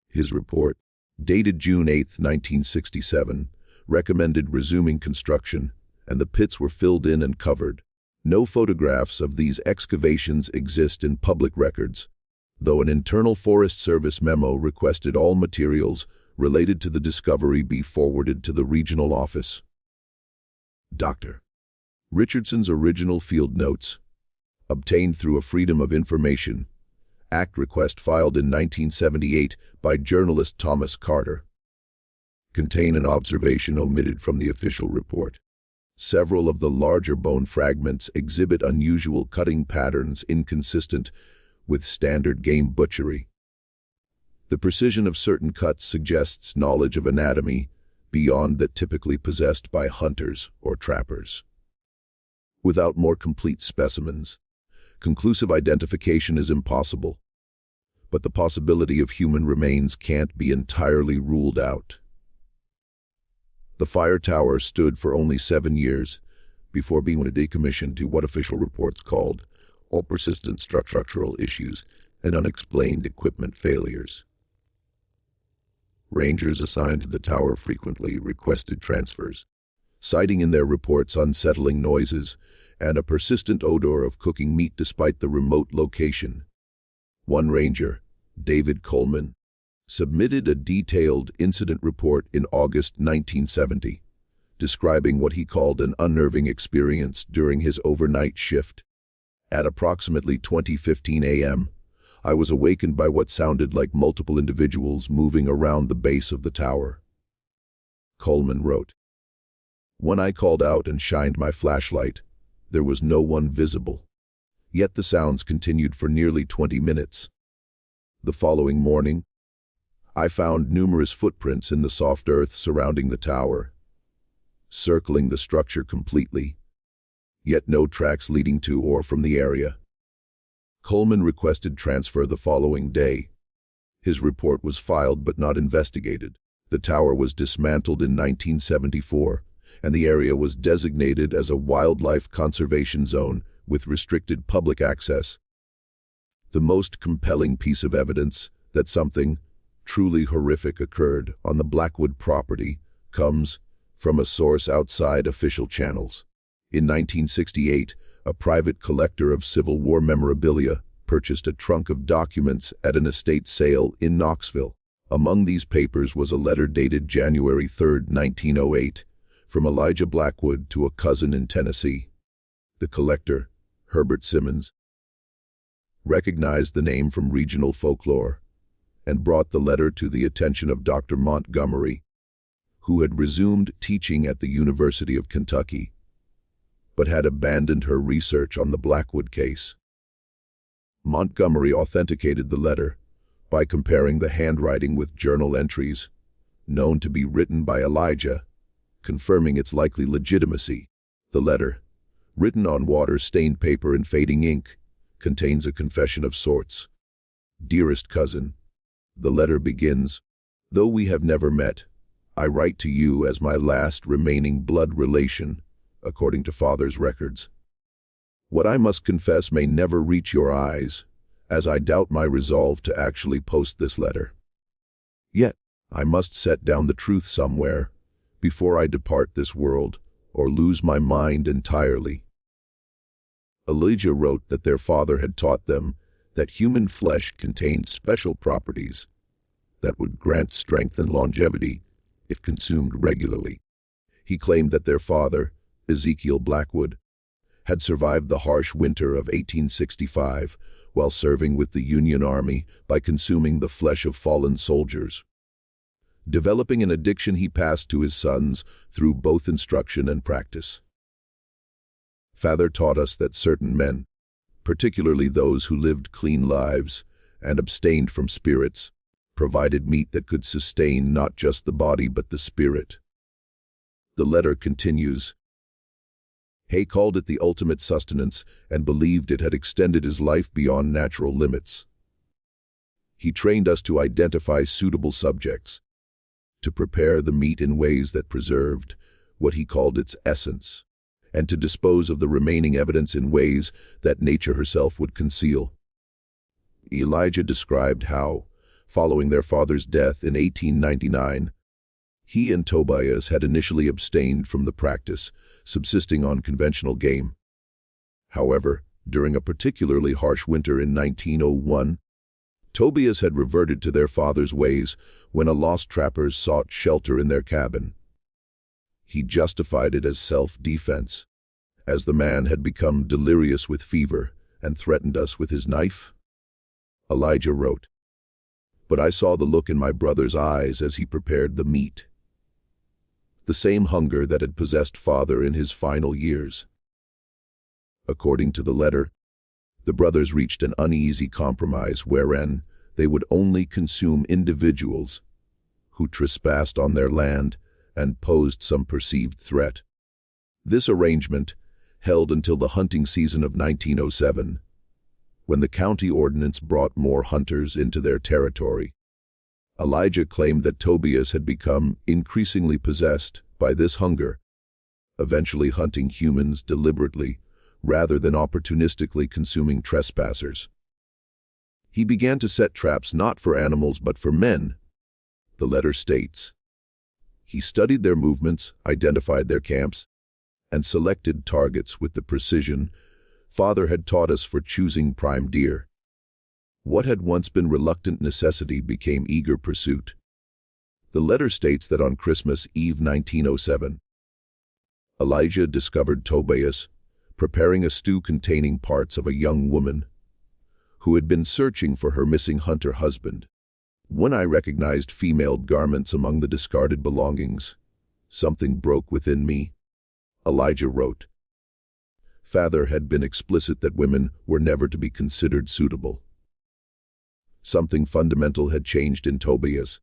His report, dated June 8, 1967, recommended resuming construction, and the pits were filled in and covered. No photographs of these excavations exist in public records, though an internal Forest Service memo requested all materials related to the discovery be forwarded to the regional office. Dr. Richardson's original field notes, obtained through a Freedom of Information Act request filed in 1978 by journalist Thomas Carter, contain an observation omitted from the official report. Several of the larger bone fragments exhibit unusual cutting patterns inconsistent with standard game butchery. The precision of certain cuts suggests knowledge of anatomy beyond that typically possessed by hunters or trappers. Without more complete specimens, conclusive identification is impossible, but the possibility of human remains can't be entirely ruled out. The fire tower stood for only 7 years before being decommissioned to what official reports called all persistent structural issues and unexplained equipment failures. Rangers assigned to the tower frequently requested transfers, citing in their reports unsettling noises and a persistent odor of cooking meat despite the remote location. One ranger, David Coleman, submitted a detailed incident report in August 1970, describing what he called an unnerving experience during his overnight shift. At approximately 20:15 a.m., I was awakened by what sounded like multiple individuals moving around the base of the tower. Coleman wrote, When I called out and shined my flashlight, there was no one visible. Yet the sounds continued for nearly 20 minutes. The following morning, I found numerous footprints in the soft earth surrounding the tower, circling the structure completely, yet no tracks leading to or from the area. Coleman requested transfer the following day. His report was filed but not investigated. The tower was dismantled in 1974, and the area was designated as a wildlife conservation zone with restricted public access. The most compelling piece of evidence that something truly horrific occurred on the Blackwood property comes from a source outside official channels. In 1968, a private collector of Civil War memorabilia purchased a trunk of documents at an estate sale in Knoxville. Among these papers was a letter dated January 3, 1908, from Elijah Blackwood to a cousin in Tennessee. The collector, Herbert Simmons, recognized the name from regional folklore and brought the letter to the attention of Dr. Montgomery, who had resumed teaching at the University of Kentucky, but had abandoned her research on the Blackwood case. Montgomery authenticated the letter by comparing the handwriting with journal entries known to be written by Elijah, confirming its likely legitimacy. The letter, written on water-stained paper and fading ink, contains a confession of sorts. Dearest cousin, the letter begins, "Though we have never met, I write to you as my last remaining blood relation, according to father's records. What I must confess may never reach your eyes, as I doubt my resolve to actually post this letter. Yet, I must set down the truth somewhere before I depart this world or lose my mind entirely." Elijah wrote that their father had taught them that human flesh contained special properties that would grant strength and longevity if consumed regularly. He claimed that their father, Ezekiel Blackwood, had survived the harsh winter of 1865 while serving with the Union Army by consuming the flesh of fallen soldiers. Developing an addiction he passed to his sons through both instruction and practice. Father taught us that certain men, particularly those who lived clean lives and abstained from spirits, provided meat that could sustain not just the body but the spirit. The letter continues, "Hay called it the ultimate sustenance and believed it had extended his life beyond natural limits. He trained us to identify suitable subjects, to prepare the meat in ways that preserved what he called its essence, and to dispose of the remaining evidence in ways that nature herself would conceal." Elijah described how, following their father's death in 1899, he and Tobias had initially abstained from the practice, subsisting on conventional game. However, during a particularly harsh winter in 1901, Tobias had reverted to their father's ways when a lost trappers sought shelter in their cabin. He justified it as self-defense, as the man had become delirious with fever and threatened us with his knife. Elijah wrote, "But I saw the look in my brother's eyes as he prepared the meat. The same hunger that had possessed father in his final years." According to the letter, the brothers reached an uneasy compromise wherein they would only consume individuals who trespassed on their land and posed some perceived threat. This arrangement held until the hunting season of 1907, when the county ordinance brought more hunters into their territory. Elijah claimed that Tobias had become increasingly possessed by this hunger, eventually hunting humans deliberately rather than opportunistically consuming trespassers. He began to set traps not for animals but for men, the letter states. He studied their movements, identified their camps, and selected targets with the precision father had taught us for choosing prime deer. What had once been reluctant necessity became eager pursuit. The letter states that on Christmas Eve 1907, Elijah discovered Tobias preparing a stew containing parts of a young woman who had been searching for her missing hunter husband. When I recognized female garments among the discarded belongings, something broke within me. Elijah wrote. Father had been explicit that women were never to be considered suitable. Something fundamental had changed in Tobias.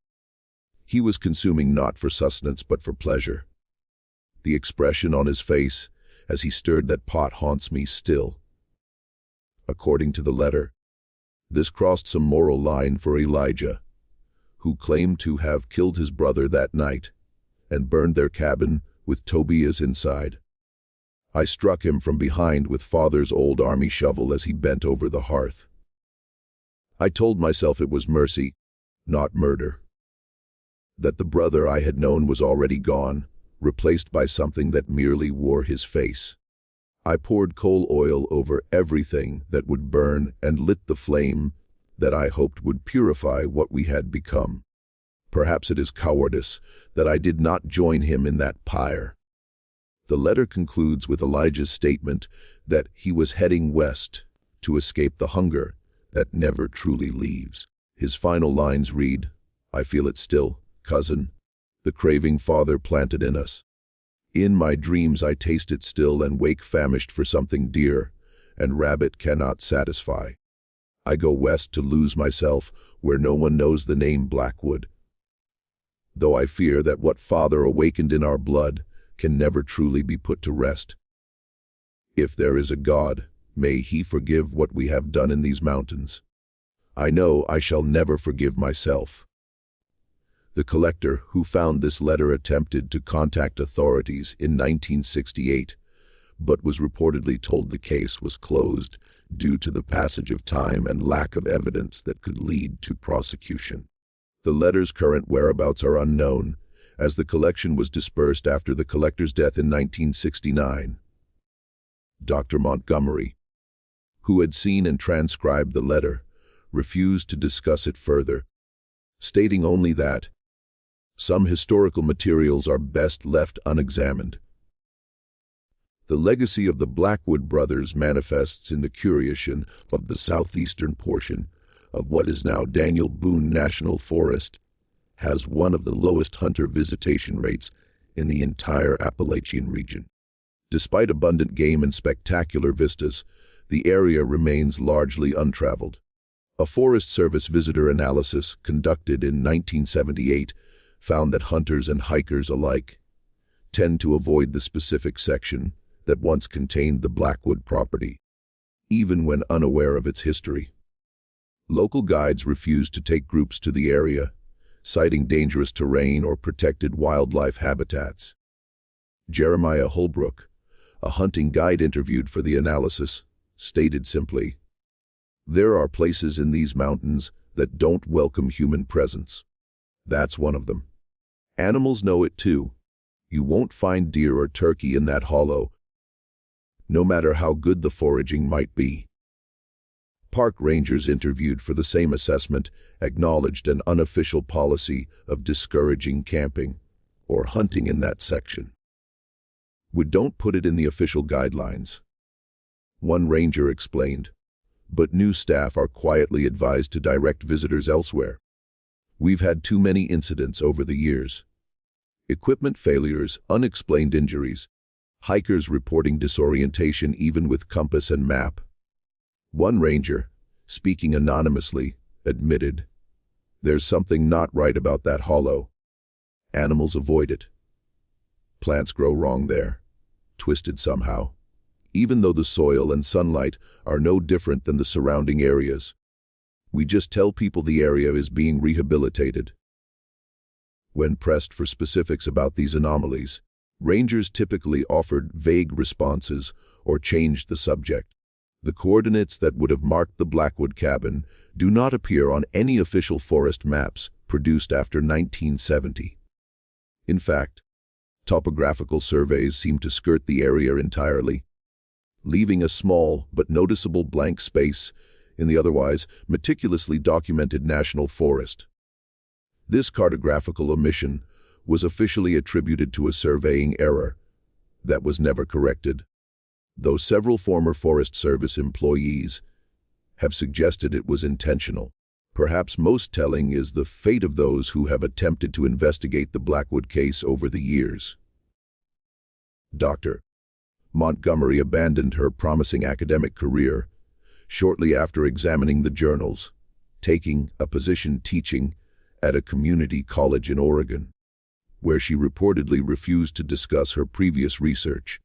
He was consuming not for sustenance but for pleasure. The expression on his face, as he stirred that pot, haunts me still. According to the letter, this crossed some moral line for Elijah, who claimed to have killed his brother that night and burned their cabin with Tobias inside. I struck him from behind with father's old army shovel as he bent over the hearth. I told myself it was mercy, not murder. That the brother I had known was already gone, replaced by something that merely wore his face. I poured coal oil over everything that would burn and lit the flame that I hoped would purify what we had become. Perhaps it is cowardice that I did not join him in that pyre. The letter concludes with Elijah's statement that he was heading west to escape the hunger that never truly leaves. His final lines read, "I feel it still, cousin, the craving father planted in us. In my dreams I taste it still and wake famished for something dear, and rabbit cannot satisfy. I go west to lose myself where no one knows the name Blackwood. Though I fear that what father awakened in our blood can never truly be put to rest. If there is a God, may he forgive what we have done in these mountains. I know I shall never forgive myself." The collector who found this letter attempted to contact authorities in 1968, but was reportedly told the case was closed due to the passage of time and lack of evidence that could lead to prosecution. The letter's current whereabouts are unknown, as the collection was dispersed after the collector's death in 1969. Dr. Montgomery, who had seen and transcribed the letter, refused to discuss it further, stating only that some historical materials are best left unexamined. The legacy of the Blackwood brothers manifests in the curation of the southeastern portion of what is now Daniel Boone National Forest, has one of the lowest hunter visitation rates in the entire Appalachian region. Despite abundant game and spectacular vistas, the area remains largely untraveled. A Forest Service visitor analysis conducted in 1978 found that hunters and hikers alike tend to avoid the specific section that once contained the Blackwood property, even when unaware of its history. Local guides refuse to take groups to the area, citing dangerous terrain or protected wildlife habitats. Jeremiah Holbrook, a hunting guide interviewed for the analysis, stated simply, "There are places in these mountains that don't welcome human presence. That's one of them. Animals know it too. You won't find deer or turkey in that hollow, no matter how good the foraging might be." Park rangers interviewed for the same assessment acknowledged an unofficial policy of discouraging camping or hunting in that section. "We don't put it in the official guidelines," one ranger explained, "but new staff are quietly advised to direct visitors elsewhere. We've had too many incidents over the years. Equipment failures, unexplained injuries, hikers reporting disorientation even with compass and map." One ranger, speaking anonymously, admitted, "There's something not right about that hollow. Animals avoid it. Plants grow wrong there, twisted somehow, even though the soil and sunlight are no different than the surrounding areas. We just tell people the area is being rehabilitated." When pressed for specifics about these anomalies, rangers typically offered vague responses or changed the subject. The coordinates that would have marked the Blackwood cabin do not appear on any official forest maps produced after 1970. In fact, topographical surveys seem to skirt the area entirely, leaving a small but noticeable blank space in the otherwise meticulously documented national forest. This cartographical omission was officially attributed to a surveying error that was never corrected, though several former Forest Service employees have suggested it was intentional. Perhaps most telling is the fate of those who have attempted to investigate the Blackwood case over the years. Dr. Montgomery abandoned her promising academic career shortly after examining the journals, taking a position teaching at a community college in Oregon, where she reportedly refused to discuss her previous research.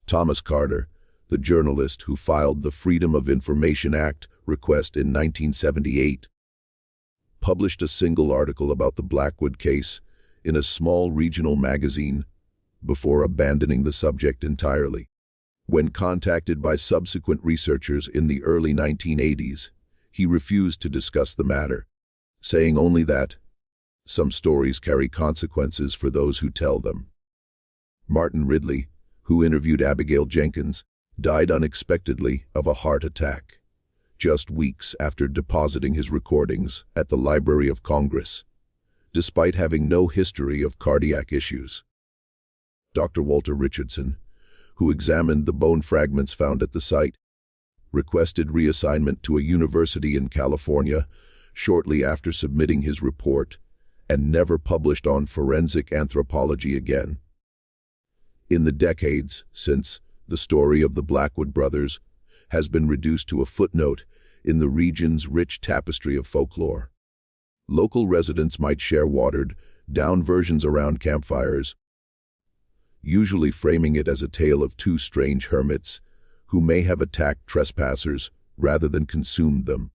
Thomas Carter, the journalist who filed the Freedom of Information Act request in 1978, published a single article about the Blackwood case in a small regional magazine before abandoning the subject entirely. When contacted by subsequent researchers in the early 1980s, he refused to discuss the matter, saying only that some stories carry consequences for those who tell them. Martin Ridley, who interviewed Abigail Jenkins, died unexpectedly of a heart attack, just weeks after depositing his recordings at the Library of Congress, despite having no history of cardiac issues. Dr. Walter Richardson, who examined the bone fragments found at the site, requested reassignment to a university in California shortly after submitting his report, and never published on forensic anthropology again. In the decades since, the story of the Blackwood brothers has been reduced to a footnote in the region's rich tapestry of folklore. Local residents might share watered-down versions around campfires, usually framing it as a tale of two strange hermits who may have attacked trespassers rather than consumed them.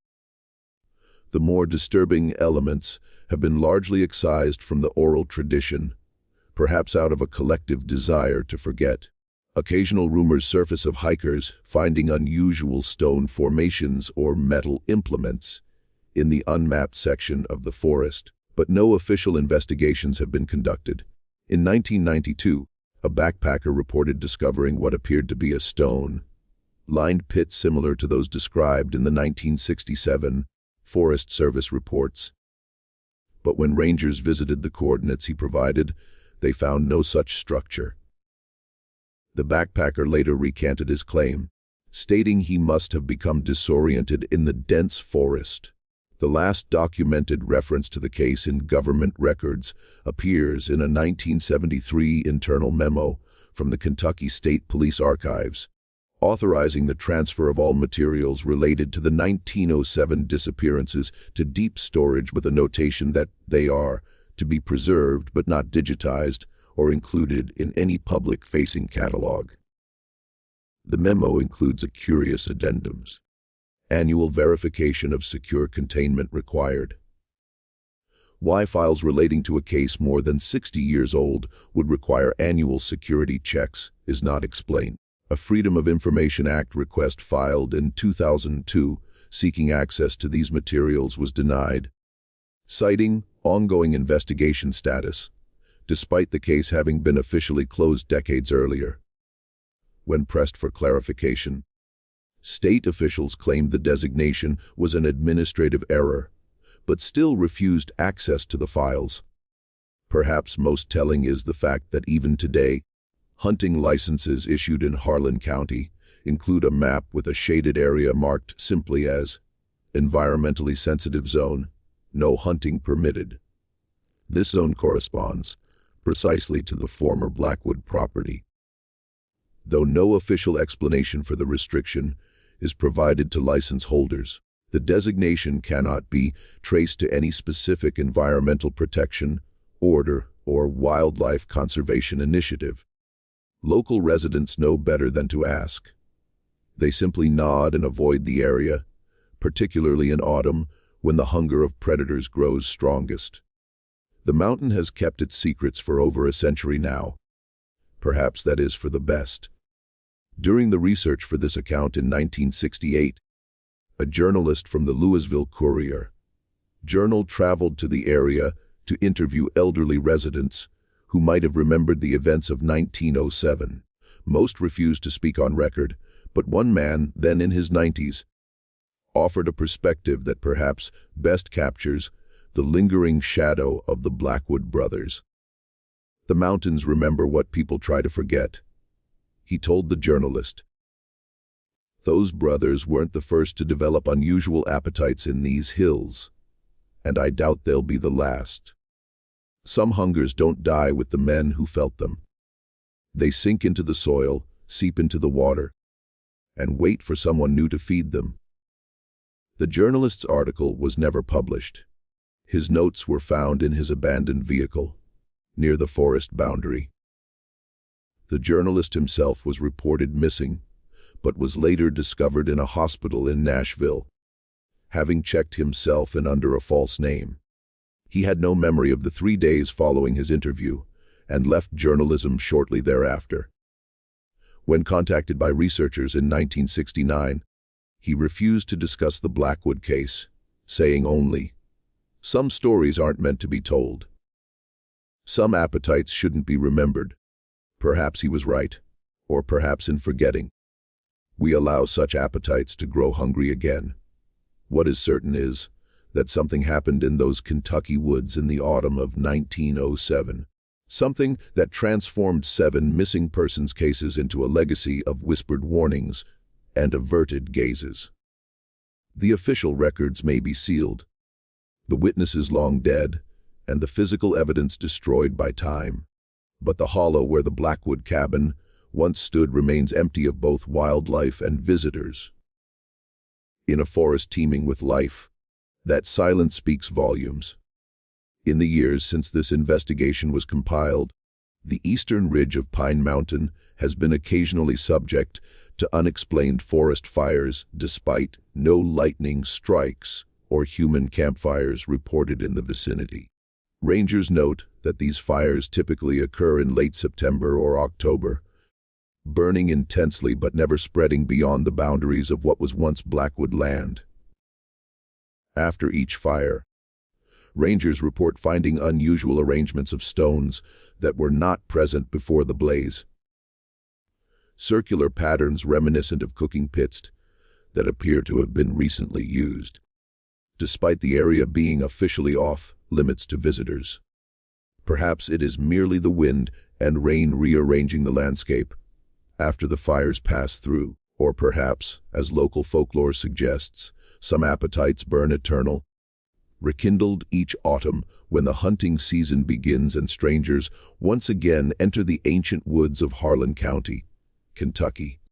The more disturbing elements have been largely excised from the oral tradition, perhaps out of a collective desire to forget. Occasional rumors surface of hikers finding unusual stone formations or metal implements in the unmapped section of the forest, but no official investigations have been conducted. In 1992, a backpacker reported discovering what appeared to be a stone-lined pit similar to those described in the 1967 Forest Service reports. But when rangers visited the coordinates he provided, they found no such structure. The backpacker later recanted his claim, stating he must have become disoriented in the dense forest. The last documented reference to the case in government records appears in a 1973 internal memo from the Kentucky State Police Archives, authorizing the transfer of all materials related to the 1907 disappearances to deep storage with a notation that they are to be preserved but not digitized or included in any public-facing catalog. The memo includes a curious addendums. Annual verification of secure containment required. Why files relating to a case more than 60 years old would require annual security checks is not explained. A Freedom of Information Act request filed in 2002 seeking access to these materials was denied, citing ongoing investigation status, despite the case having been officially closed decades earlier. When pressed for clarification, state officials claimed the designation was an administrative error, but still refused access to the files. Perhaps most telling is the fact that even today, hunting licenses issued in Harlan County include a map with a shaded area marked simply as environmentally sensitive zone, no hunting permitted. This zone corresponds precisely to the former Blackwood property. Though no official explanation for the restriction is provided to license holders, the designation cannot be traced to any specific environmental protection, order, or wildlife conservation initiative. Local residents know better than to ask. They simply nod and avoid the area, particularly in autumn when the hunger of predators grows strongest. The mountain has kept its secrets for over a century now. Perhaps that is for the best. During the research for this account in 1968, a journalist from the Louisville Courier-Journal traveled to the area to interview elderly residents who might have remembered the events of 1907. Most refused to speak on record, but one man, then in his 90s, offered a perspective that perhaps best captures the lingering shadow of the Blackwood brothers. The mountains remember what people try to forget, he told the journalist. Those brothers weren't the first to develop unusual appetites in these hills, and I doubt they'll be the last. Some hungers don't die with the men who felt them. They sink into the soil, seep into the water, and wait for someone new to feed them. The journalist's article was never published. His notes were found in his abandoned vehicle, near the forest boundary. The journalist himself was reported missing, but was later discovered in a hospital in Nashville, having checked himself in under a false name. He had no memory of the 3 days following his interview and left journalism shortly thereafter. When contacted by researchers in 1969, he refused to discuss the Blackwood case, saying only, "Some stories aren't meant to be told. Some appetites shouldn't be remembered." Perhaps he was right, or perhaps in forgetting. We allow such appetites to grow hungry again. What is certain is that something happened in those Kentucky woods in the autumn of 1907. Something that transformed 7 missing persons cases into a legacy of whispered warnings and averted gazes. The official records may be sealed, the witnesses long dead, and the physical evidence destroyed by time. But the hollow where the Blackwood cabin once stood remains empty of both wildlife and visitors. In a forest teeming with life, that silence speaks volumes. In the years since this investigation was compiled, the eastern ridge of Pine Mountain has been occasionally subject to unexplained forest fires despite no lightning strikes or human campfires reported in the vicinity. Rangers note that these fires typically occur in late September or October, burning intensely but never spreading beyond the boundaries of what was once Blackwood land. After each fire, rangers report finding unusual arrangements of stones that were not present before the blaze. Circular patterns reminiscent of cooking pits that appear to have been recently used, despite the area being officially off limits to visitors. Perhaps it is merely the wind and rain rearranging the landscape after the fires pass through, or perhaps, as local folklore suggests, some appetites burn eternal, rekindled each autumn when the hunting season begins and strangers once again enter the ancient woods of Harlan County, Kentucky.